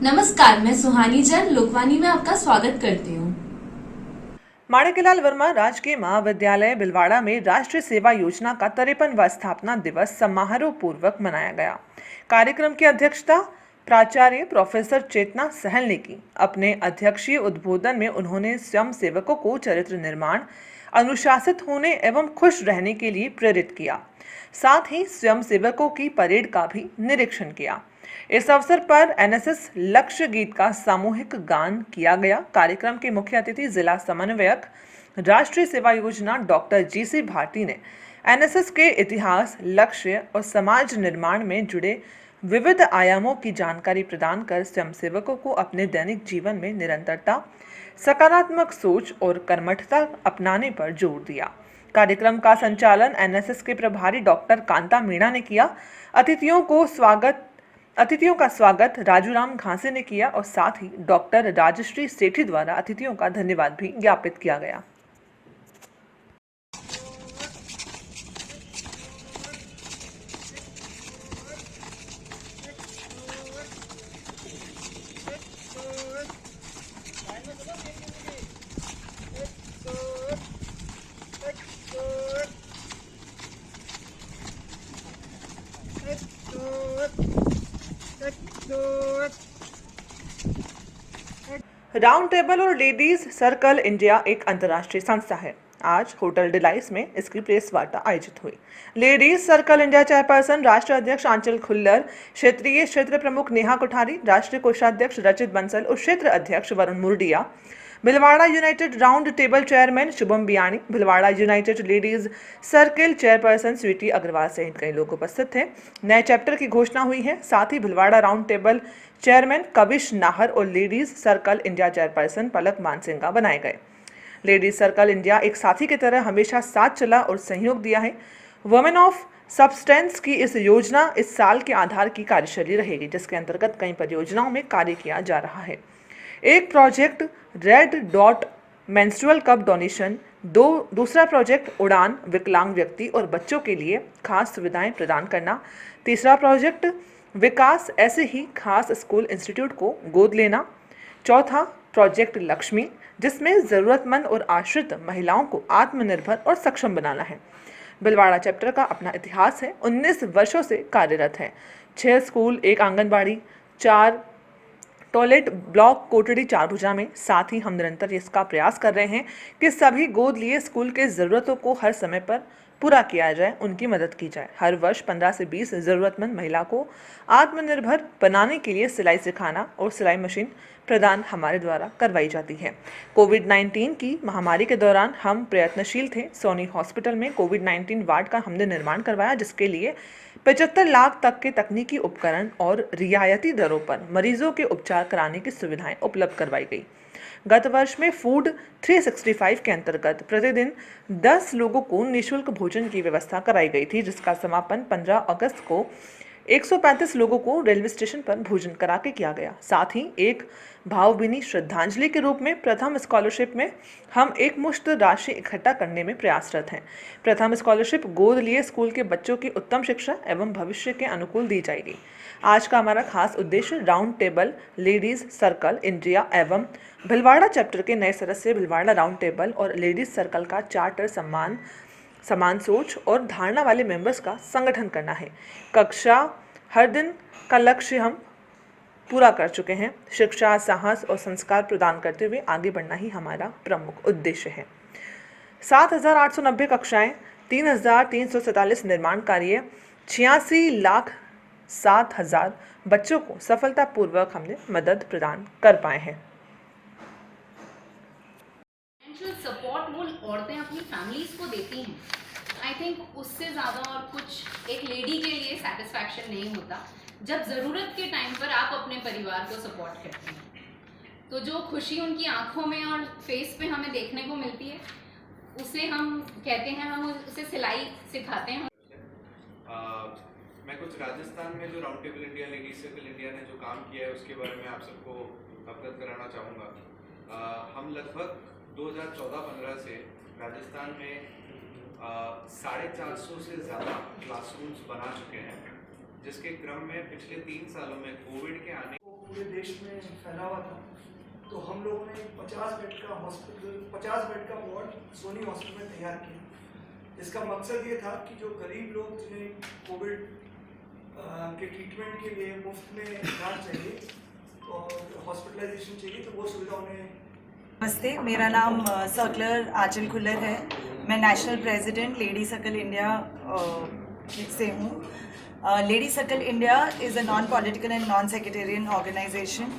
नमस्कार, मैं सुहानी जैन लोकवाणी में आपका स्वागत करती हूँ। माणिकलाल वर्मा राजकीय महाविद्यालय भिलवाड़ा में राष्ट्रीय सेवा योजना का 53वां स्थापना दिवस समारोह पूर्वक मनाया गया। कार्यक्रम की अध्यक्षता प्राचार्य प्रोफेसर चेतना सहल ने की। अपने अध्यक्षीय उद्बोधन में उन्होंने स्वयं सेवकों को चरित्र निर्माण, अनुशासित होने एवं खुश रहने के लिए प्रेरित किया। साथ ही स्वयं सेवकों की परेड का भी निरीक्षण किया। इस अवसर पर एनएसएस लक्ष्य गीत का सामूहिक गान किया गया। कार्यक्रम के मुख्य अतिथि जिला समन्वयक राष्ट्रीय सेवा योजना डॉक्टर जीसी भारती ने एनएसएस के इतिहास, लक्ष्य और समाज निर्माण में जुड़े विविध आयामों की जानकारी प्रदान कर स्वयंसेवकों को अपने दैनिक जीवन में निरंतरता, सकारात्मक सोच और कर्मठता अपनाने पर जोर दिया। कार्यक्रम का संचालन एनएसएस के प्रभारी डॉक्टर कांता मीणा ने किया। अतिथियों का स्वागत राजूराम घासे ने किया और साथ ही डॉक्टर राजश्री सेठी द्वारा अतिथियों का धन्यवाद भी ज्ञापित किया गया। राउंड टेबल और लेडीज सर्कल इंडिया एक अंतर्राष्ट्रीय संस्था है। आज होटल डिलाइस में इसकी प्रेस वार्ता आयोजित हुई। लेडीज सर्कल इंडिया चेयरपर्सन राष्ट्रीय अध्यक्ष आंचल खुल्लर, क्षेत्रीय क्षेत्र प्रमुख नेहा कोठारी, राष्ट्रीय कोषाध्यक्ष रचित बंसल और क्षेत्र अध्यक्ष Varun Murdia, Bhilwara United Round table chairman Shubham Biyani, Bhilwara United Ladies Circle chairperson Sweety Agarwal सहित कई लोग उपस्थित थे। नए चैप्टर की घोषणा हुई है। साथ ही Bhilwara round table chairman Kavish Nahar और ladies circle India chairperson Palak Mansinga बनाए गए। लेडीज सर्कल इंडिया एक साथी की तरह हमेशा साथ चला और सहयोग दिया है। वुमेन ऑफ सब्सटेंस की इस योजना इस साल के आधार की कार्यशैली रहेगी, जिसके अंतर्गत कई परियोजनाओं में कार्य किया जा रहा है। एक project red dot menstrual cup donation, दूसरा प्रोजेक्ट उड़ान विकलांग व्यक्ति और बच्चों के लिए खास सुविधाएं प्रदान करना, तीसरा प्रोजेक्ट विकास ऐसे ही खास स्कूल इंस्टीट्यूट को गोद लेना, चौथा प्रोजेक्ट लक्ष्मी जिसमें ज़रूरतमंद और आश्रित महिलाओं को आत्मनिर्भर और सक्षम बनाना है। भिलवाड़ा चैप्टर का अपना इतिहास है, 19 वर्षों से कार्यरत है। 6 school, 1 anganwadi, 4 toilet block Kotri 4 भुजा में। साथ ही हम निरंतर इसका प्रयास कर रहे हैं कि सभी गोद लिए स्कूल के ज़रूरतों को हर समय पर पूरा किया जाए, उनकी मदद की जाए। हर वर्ष 15 से 20 ज़रूरतमंद महिला को आत्मनिर्भर बनाने के लिए सिलाई सिखाना और सिलाई मशीन प्रदान हमारे द्वारा करवाई जाती है। कोविड-19 की महामारी के दौरान हम प्रयत्नशील थे। सोनी हॉस्पिटल में कोविड-19 वार्ड का हमने निर्माण करवाया, जिसके लिए 75 लाख तक के तकनीकी उपकरण और रियायती दरों पर मरीजों के उपचार कराने की सुविधाएं उपलब्ध करवाई गई। गत वर्ष में फूड 365 के अंतर्गत प्रतिदिन 10 लोगों को निःशुल्क भोजन की व्यवस्था कराई गई थी, जिसका समापन 15 अगस्त को 135 लोगों को रेलवे स्टेशन पर भोजन करा के किया गया। साथ ही एक भावभीनी श्रद्धांजलि के रूप में प्रथम स्कॉलरशिप में हम एक मुश्त राशि इकट्ठा करने में प्रयासरत हैं। प्रथम स्कॉलरशिप गोद लिए स्कूल के बच्चों की उत्तम शिक्षा एवं भविष्य के अनुकूल दी जाएगी। आज का हमारा खास उद्देश्य round table ladies circle India एवं भिलवाड़ा चैप्टर के नए सदस्य भिलवाड़ा राउंड टेबल और लेडीज सर्कल का चार्टर समान सोच और धारणा वाले मेंबर्स का संगठन करना है। कक्षा हर दिन का लक्ष्य हम पूरा कर चुके हैं। शिक्षा, साहस और संस्कार प्रदान करते हुए आगे बढ़ना ही हमारा प्रमुख उद्देश्य है। 7,890 कक्षाएं, 3,347 निर्माण कार्य, 86,07,000 बच्चों को सफलतापूर्वक हमने मदद प्रदान कर पाए हैं। सपोर्ट वो औरतें अपनी फैमिलीज को देती हैं, आई थिंक उससे ज़्यादा और कुछ एक लेडी के लिए सेटिस्फैक्शन नहीं होता जब ज़रूरत के टाइम पर आप अपने परिवार को सपोर्ट करते हैं। तो जो खुशी उनकी आंखों में और फेस पे हमें देखने को मिलती है, उसे हम कहते हैं, हम उसे सिलाई सिखाते हैं। मैं कुछ राजस्थान में जो round table India, ladies circle India ने जो काम किया है उसके बारे में आप सबको अवगत कराना चाहूँगा। हम लगभग 2014-15 से राजस्थान में 450 से ज़्यादा क्लासरूम्स बना चुके हैं, जिसके क्रम में पिछले 3 सालों में कोविड के आने पूरे देश में फैला हुआ था, तो हम लोगों ने 50 बेड का हॉस्पिटल, 50 बेड का वार्ड सोनी हॉस्पिटल में तैयार किया। इसका मकसद ये था कि जो गरीब लोग जिन्हें कोविड के ट्रीटमेंट के लिए मुफ्त में इलाज चाहिए और हॉस्पिटलाइजेशन चाहिए, तो वो सुविधा उन्हें। नमस्ते, मेरा नाम सर्कुलर आंचल खुल्लर है। मैं national president lady circle India से हूँ। Lady circle India is a non political and non sectarian organisation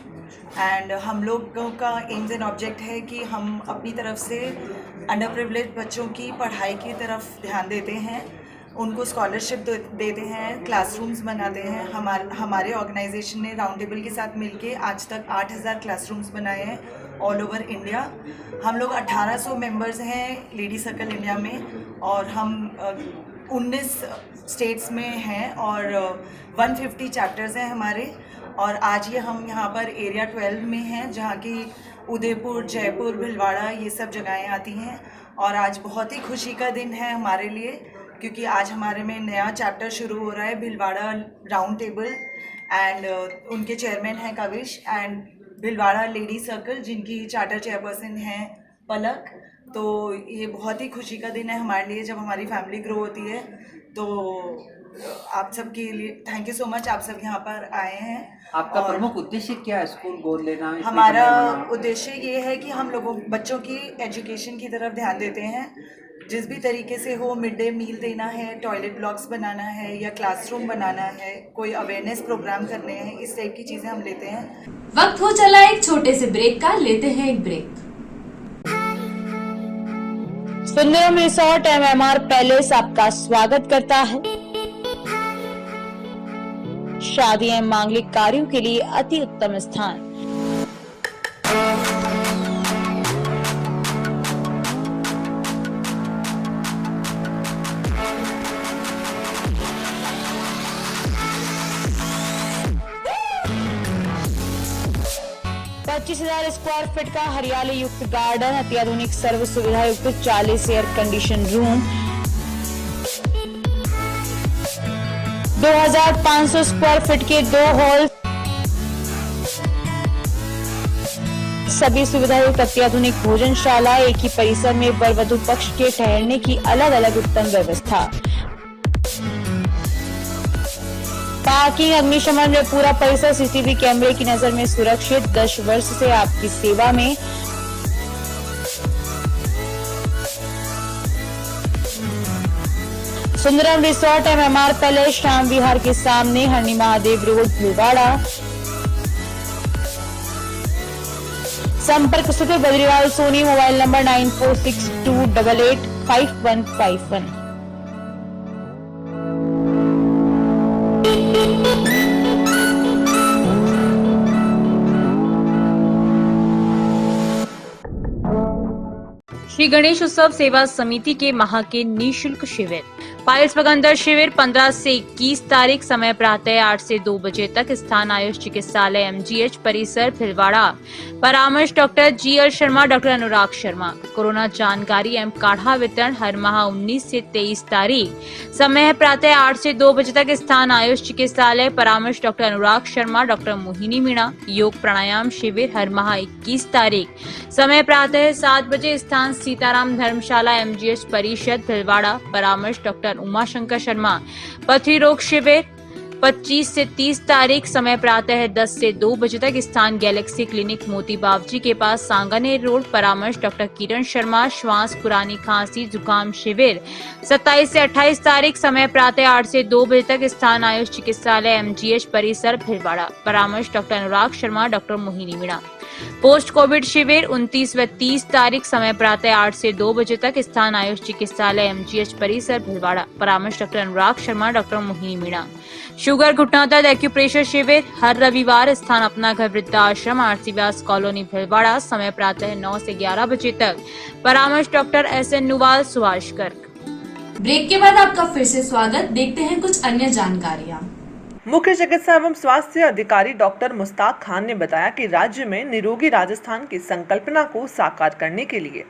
and हम लोगों का एम्स एंड ऑब्जेक्ट है कि हम अपनी तरफ से अंडर प्रिविलेज बच्चों की पढ़ाई की तरफ ध्यान देते हैं, उनको स्कॉलरशिप देते हैं, क्लासरूम्स बनाते हैं। हमारे ऑर्गेनाइजेशन ने राउंड टेबल के साथ मिलके आज तक 8000 क्लासरूम्स बनाए हैं ऑल ओवर इंडिया। हम लोग 1800 मेंबर्स हैं लेडी सर्कल इंडिया में और हम 19 स्टेट्स में हैं और 150 चैप्टर्स हैं हमारे। और आज ये हम यहाँ पर एरिया 12 में हैं, जहाँ की उदयपुर, जयपुर, भीलवाड़ा ये सब जगहें आती हैं। और आज बहुत ही खुशी का दिन है हमारे लिए, क्योंकि आज हमारे में नया चैप्टर शुरू हो रहा है, भीलवाड़ा राउंड टेबल, एंड उनके चेयरमैन हैं Kavish, and Bhilwara lady circle जिनकी चार्टर चेयरपर्सन हैं पलक। तो ये बहुत ही खुशी का दिन है हमारे लिए जब हमारी फैमिली ग्रो होती है। तो आप सबके लिए थैंक यू सो मच, आप सब यहाँ पर आए हैं। आपका प्रमुख उद्देश्य क्या है स्कूल गोद लेना? हमारा उद्देश्य ये है कि हम लोगों बच्चों की एजुकेशन की तरफ ध्यान देते हैं, जिस भी तरीके से हो। मिड डे मील देना है, टॉयलेट ब्लॉक्स बनाना है या क्लासरूम बनाना है, कोई अवेयरनेस प्रोग्राम करने हैं, इस टाइप की चीज़ें हम लेते हैं। वक्त हो चला एक छोटे से ब्रेक का, लेते हैं एक break. Sundaram resort MMR Palace आपका स्वागत करता है। शादी एवं मांगलिक कार्यों के लिए अति उत्तम स्थान। स्क्वायर फीट का हरियाली युक्त गार्डन, अत्याधुनिक सर्व सुविधा युक्त 40 air condition room, 2500 square feet के 2 हॉल, सभी सुविधा युक्त अत्याधुनिक भोजनशाला, एक ही परिसर में वर वधू पक्ष के ठहरने की अलग अलग उत्तम व्यवस्था, पार्किंग, अग्निशमन में पूरा परिसर सीसीटीवी कैमरे की नजर में सुरक्षित। 10 वर्ष से आपकी सेवा में। Sundaram resort MMR palace, Shyam Vihar के सामने, हरणी महादेव रोड, भीलवाड़ा। संपर्क सूत्र बद्रीलाल सोनी, मोबाइल नंबर 9462885151। श्री गणेश उत्सव सेवा समिति के माह के निःशुल्क शिविर। पाइल्स पगंदर शिविर 15 से 21 तारीख, समय प्रातः 8 से 2 बजे तक, स्थान आयुष चिकित्सालय MGH परिसर भीलवाड़ा। परामर्श doctor GL Sharma, doctor Anurag Sharma. Corona जानकारी एवं काढ़ा वितरण हर माह 19 से 23 तारीख, समय प्रातः 8 से 2 बजे तक, स्थान आयुष चिकित्सालय। परामर्श डॉक्टर अनुराग शर्मा, डॉक्टर मोहिनी मीणा। योग प्राणायाम शिविर हर माह 21 तारीख, समय प्रातः 7 बजे, स्थान सीताराम धर्मशाला MGH परिषद भीलवाड़ा। परामर्श डॉक्टर उमाशंकर शर्मा। पथरी रोग शिविर 25 से 30 तारीख, समय प्रातः 10 से 2 बजे तक, स्थान गैलेक्सी क्लिनिक मोती बावजी के पास, सांगानेर रोड। परामर्श डॉक्टर किरण शर्मा। श्वास, पुरानी खांसी, जुकाम शिविर 27 से 28 तारीख, समय प्रातः 8 से 2 बजे तक, स्थान आयुष चिकित्सालय MGH परिसर भीलवाड़ा। परामर्श doctor Anurag Sharma, doctor Mohini Meena. Post COVID शिविर 29 व 30 तारीख, समय प्रातः 8 से 2 बजे तक, स्थान आयुष चिकित्सालय MGH परिसर भीलवाड़ा। परामर्श doctor Anurag Sharma, doctor Mohini Meena. Sugar घुटना दर्द एक्यूप्रेशर शिविर हर रविवार, स्थान अपना घर वृद्धाश्रम, आरसी व्यास कॉलोनी भीलवाड़ा। समय प्रातः 9 से 11 बजे तक। परामर्श doctor SN Nuwal, Subhash Garg. Break के बाद आपका फिर से स्वागत। देखते हैं कुछ अन्य जानकारियाँ। मुख्य चिकित्सा एवं स्वास्थ्य अधिकारी डॉक्टर मुस्ताक खान ने बताया कि राज्य में निरोगी राजस्थान की संकल्पना को साकार करने के लिए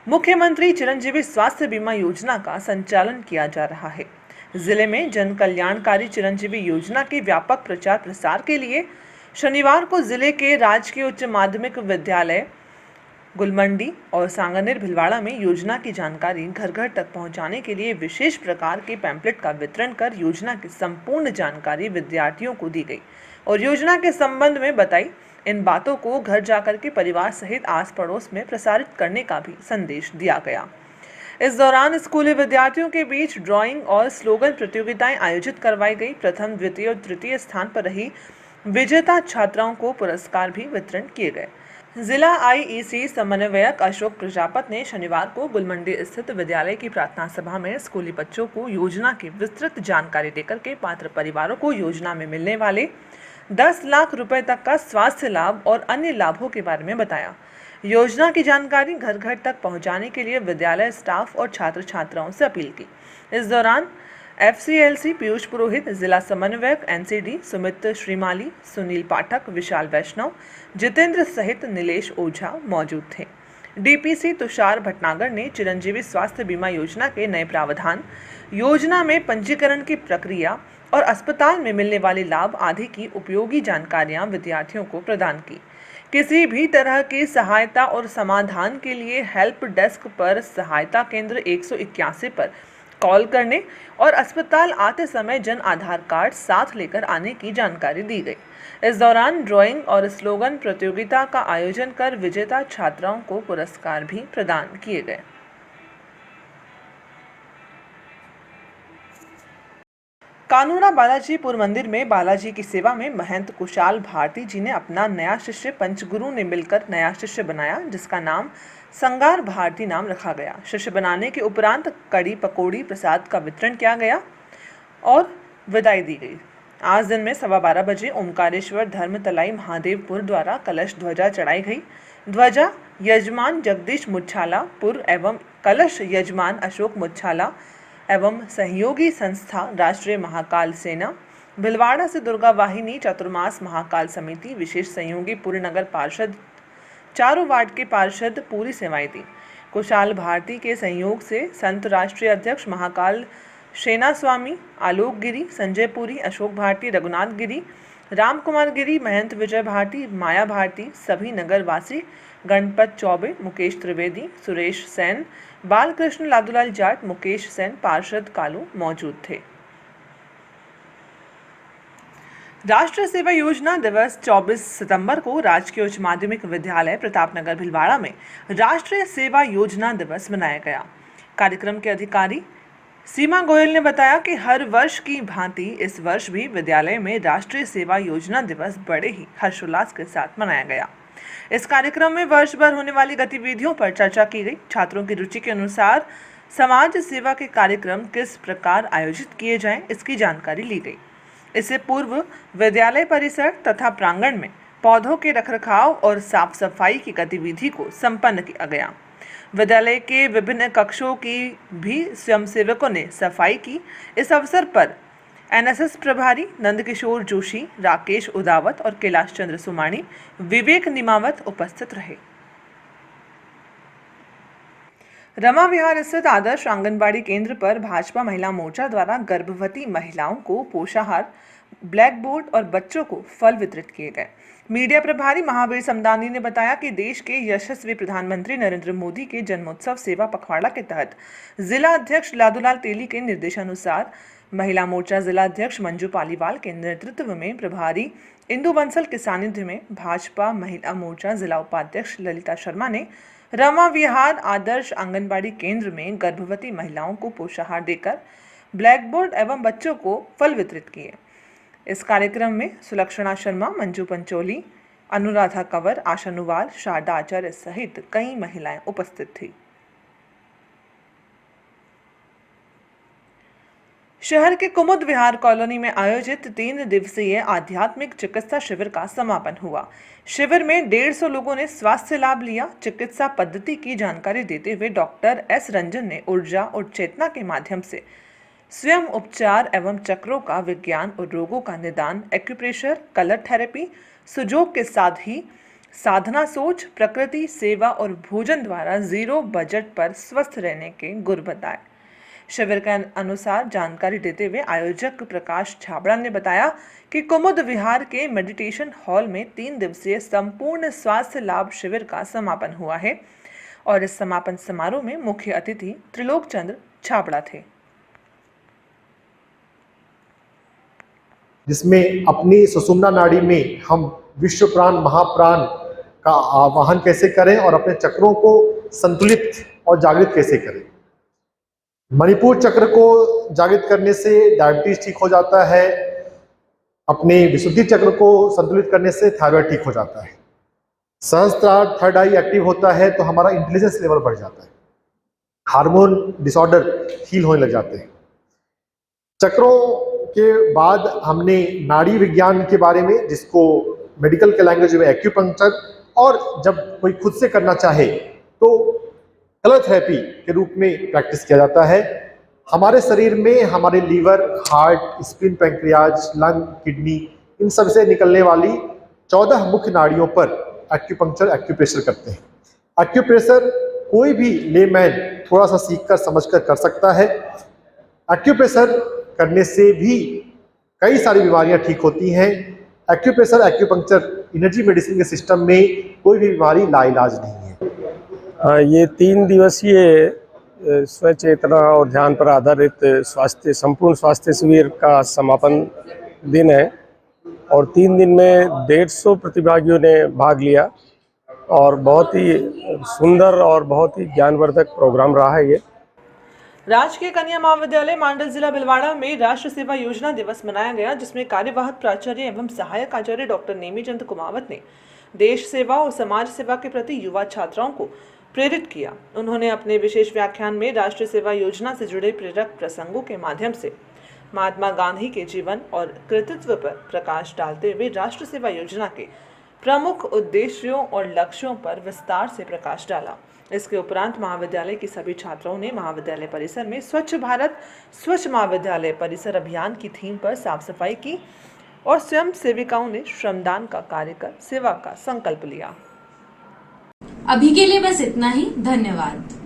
मुख्यमंत्री चिरंजीवी स्वास्थ्य बीमा योजना का संचालन किया जा रहा है। जिले में जन कल्याणकारी चिरंजीवी योजना के व्यापक प्रचार प्रसार के लिए शनिवार को जिले के राजकीय उच्च माध्यमिक विद्यालय गुलमंडी और सांगानेर भिलवाड़ा में योजना की जानकारी घर घर तक पहुंचाने के लिए विशेष प्रकार के पैम्पलेट का वितरण कर योजना की संपूर्ण जानकारी विद्यार्थियों को दी गई और योजना के संबंध में बताई। इन बातों को घर जाकर के परिवार सहित आस पड़ोस में प्रसारित करने का भी संदेश दिया गया। इस दौरान स्कूली विद्यार्थियों के बीच ड्राइंग और स्लोगन प्रतियोगिताएं आयोजित करवाई गई। प्रथम, द्वितीय और तृतीय स्थान पर रही विजेता छात्राओं को पुरस्कार भी वितरण किए गए। जिला IEC समन्वयक अशोक प्रजापत ने शनिवार को गुलमंडी स्थित विद्यालय की प्रार्थना सभा में स्कूली बच्चों को योजना की विस्तृत जानकारी देकर के पात्र परिवारों को योजना में मिलने वाले 10 लाख रुपए तक का स्वास्थ्य लाभ और अन्य लाभों के बारे में बताया। योजना की जानकारी घर घर तक पहुंचाने के लिए विद्यालय स्टाफ और छात्र छात्राओं से अपील की। इस दौरान FCLC पीयूष पुरोहित, जिला समन्वयक NCD सुमित श्रीमाली, सुनील पाठक, विशाल वैष्णव, जितेंद्र सहित नीलेश ओझा मौजूद थे। DPC तुषार भटनागर ने चिरंजीवी स्वास्थ्य बीमा योजना के नए प्रावधान, योजना में पंजीकरण की प्रक्रिया और अस्पताल में मिलने वाले लाभ आदि की उपयोगी जानकारियां विद्यार्थियों को प्रदान की। किसी भी तरह की सहायता और समाधान के लिए हेल्प डेस्क पर सहायता केंद्र 181 पर कॉल करने और अस्पताल आते समय जन आधार कार्ड साथ लेकर आने की जानकारी दी गई। इस दौरान ड्राइंग और स्लोगन प्रतियोगिता का आयोजन कर विजेता छात्राओं को पुरस्कार भी प्रदान किए गए। कानूरा बालाजीपुर मंदिर में बालाजी की सेवा में महंत कुशाल भारती जी ने अपना नया शिष्य पंचगुरु ने मिलकर नया शिष्य बनाया, जिसका नाम संगार भारती नाम रखा गया। शिष्य बनाने के उपरांत कड़ी पकौड़ी प्रसाद का वितरण किया गया और विदाई दी गई। आज दिन में 12:15 बजे ओमकारेश्वर धर्मतलाई महादेवपुर द्वारा कलश ध्वजा चढ़ाई गई। ध्वजा यजमान जगदीश मुच्छाला पुर एवं कलश यजमान अशोक मुच्छाला एवं सहयोगी संस्था राष्ट्रीय महाकाल सेना भिलवाड़ा से दुर्गा वाहिनी चतुर्मास महाकाल समिति विशेष सहयोगी पूरी नगर पार्षद चारों वार्ड के पार्षद पूरी सेवाएं दी। कुशाल भारती के सहयोग से संत राष्ट्रीय अध्यक्ष महाकाल सेना स्वामी आलोक गिरी, संजय पुरी, अशोक भारती, रघुनाथ गिरी, राम कुमार गिरी, महंत विजय भारती, माया भारती, सभी नगरवासी, गणपत चौबे, मुकेश त्रिवेदी, सुरेश सेन, बालकृष्ण लादूलाल जाट, मुकेश सेन, पार्षद कालू मौजूद थे। राष्ट्रीय सेवा योजना दिवस 24 सितंबर को राजकीय उच्च माध्यमिक विद्यालय प्रतापनगर भिलवाड़ा में राष्ट्रीय सेवा योजना दिवस मनाया गया। कार्यक्रम के अधिकारी सीमा गोयल ने बताया कि हर वर्ष की भांति इस वर्ष भी विद्यालय में राष्ट्रीय सेवा योजना दिवस बड़े ही हर्षोल्लास के साथ मनाया गया। इस कार्यक्रम में वर्ष भर होने वाली गतिविधियों पर चर्चा की गई। छात्रों की रुचि के अनुसार समाज सेवा के कार्यक्रम किस प्रकार आयोजित किए जाएं, इसकी जानकारी ली गई। इससे पूर्व विद्यालय परिसर तथा प्रांगण में पौधों के रखरखाव और साफ सफाई की गतिविधि को संपन्न किया गया। विद्यालय के विभिन्न कक्षों की भी स्वयंसेवकों ने सफाई की। इस अवसर पर NSS प्रभारी नंदकिशोर जोशी, राकेश उदावत और कैलाश चंद्र सुमानी, विवेक निमावत उपस्थित रहे। रमा विहार स्थित आदर्श आंगनबाड़ी केंद्र पर भाजपा महिला मोर्चा द्वारा गर्भवती महिलाओं को पोषाहार, ब्लैक बोर्ड और बच्चों को फल वितरित किए गए। मीडिया प्रभारी महावीर समदानी ने बताया कि देश के यशस्वी प्रधानमंत्री नरेंद्र मोदी के जन्मोत्सव सेवा पखवाड़ा के तहत जिला अध्यक्ष लादूलाल तेली के निर्देशानुसार महिला मोर्चा जिला अध्यक्ष मंजू पालीवाल के नेतृत्व में प्रभारी इंदु बंसल के सानिध्य में भाजपा महिला मोर्चा जिला उपाध्यक्ष ललिता शर्मा ने रमा विहार आदर्श आंगनबाड़ी केंद्र में गर्भवती महिलाओं को पोषाहार देकर ब्लैक बोर्ड एवं बच्चों को फल वितरित किए। इस कार्यक्रम में सुलक्षणा शर्मा, मंजू पंचोली, अनुराधा कंवर, आशा नुवाल, शारदा आचार्य सहित कई महिलाएं उपस्थित थी। शहर के कुमुद विहार कॉलोनी में आयोजित 3 दिवसीय आध्यात्मिक चिकित्सा शिविर का समापन हुआ। शिविर में 150 लोगों ने स्वास्थ्य लाभ लिया। चिकित्सा पद्धति की जानकारी देते हुए डॉक्टर S रंजन ने ऊर्जा और चेतना के माध्यम से स्वयं उपचार एवं चक्रों का विज्ञान और रोगों का निदान, एक्यूप्रेशर, कलर थेरेपी, सुजोग के साथ ही साधना सोच, प्रकृति सेवा और भोजन द्वारा 0 बजट पर स्वस्थ रहने के गुर बताए। शिविर के अनुसार जानकारी देते हुए आयोजक प्रकाश छाबड़ा ने बताया कि कुमुद विहार के मेडिटेशन हॉल में 3 दिवसीय संपूर्ण स्वास्थ्य लाभ शिविर का समापन हुआ है और इस समापन समारोह में मुख्य अतिथि त्रिलोक चंद्र छाबड़ा थे, जिसमें अपनी सुषुम्ना नाड़ी में हम विश्व प्राण महाप्राण का आवाहन कैसे करें और अपने चक्रों को संतुलित और जागृत कैसे करें। मणिपुर चक्र को जागृत करने से डायबिटीज ठीक हो जाता है, अपने विशुद्धि चक्र को संतुलित करने से थायराइड ठीक हो जाता है, सहस्त्रार थर्ड आई एक्टिव होता है तो हमारा इंटेलिजेंस लेवल बढ़ जाता है, हार्मोन डिसऑर्डर हील होने लग जाते हैं। चक्रों के बाद हमने नाड़ी विज्ञान के बारे में, जिसको मेडिकल के लैंग्वेज में एक्यूपंक्चर, और जब कोई खुद से करना चाहे तो कलर थेरेपी के रूप में प्रैक्टिस किया जाता है। हमारे शरीर में हमारे liver, heart, spleen, pancreas, lung, kidney, इन सब से निकलने वाली 14 मुख्य नाड़ियों पर एक्यूपंक्चर एक्यूप्रेशर करते हैं। एक्यूप्रेशर कोई भी लेमैन थोड़ा सा सीखकर समझकर कर सकता है। एक्यूप्रेशर करने से भी कई सारी बीमारियां ठीक होती हैं। एक्यूप्रेशर, एक्यूपंक्चर एनर्जी मेडिसिन के सिस्टम में कोई भी बीमारी लाइलाज नहीं है। ये 3 दिवसीय स्वचेतना और ध्यान पर आधारित संपूर्ण स्वास्थ्य शिविर का समापन दिन है और 3 दिन में 150 प्रतिभागियों ने भाग लिया और बहुत ही सुंदर और बहुत ही ज्ञानवर्धक प्रोग्राम रहा है ये। राजकीय कन्या महाविद्यालय मांडल जिला भिलवाड़ा में राष्ट्र सेवा योजना दिवस मनाया गया, जिसमें कार्यवाहक प्राचार्य एवं सहायक आचार्य डॉक्टर नेमीचंद कुमावत ने देश सेवा और समाज सेवा के प्रति युवा छात्राओं को प्रेरित किया। उन्होंने अपने विशेष व्याख्यान में राष्ट्रीय सेवा योजना से जुड़े प्रेरक प्रसंगों के माध्यम से महात्मा गांधी के जीवन और कृतित्व पर प्रकाश डालते हुए राष्ट्र सेवा योजना के प्रमुख उद्देश्यों और लक्ष्यों पर विस्तार से प्रकाश डाला। इसके उपरांत महाविद्यालय की सभी छात्राओं ने महाविद्यालय परिसर में स्वच्छ भारत स्वच्छ महाविद्यालय परिसर अभियान की थीम पर साफ सफाई की और स्वयं सेविकाओं ने श्रमदान का कार्य कर सेवा का संकल्प लिया। अभी के लिए बस इतना ही। धन्यवाद।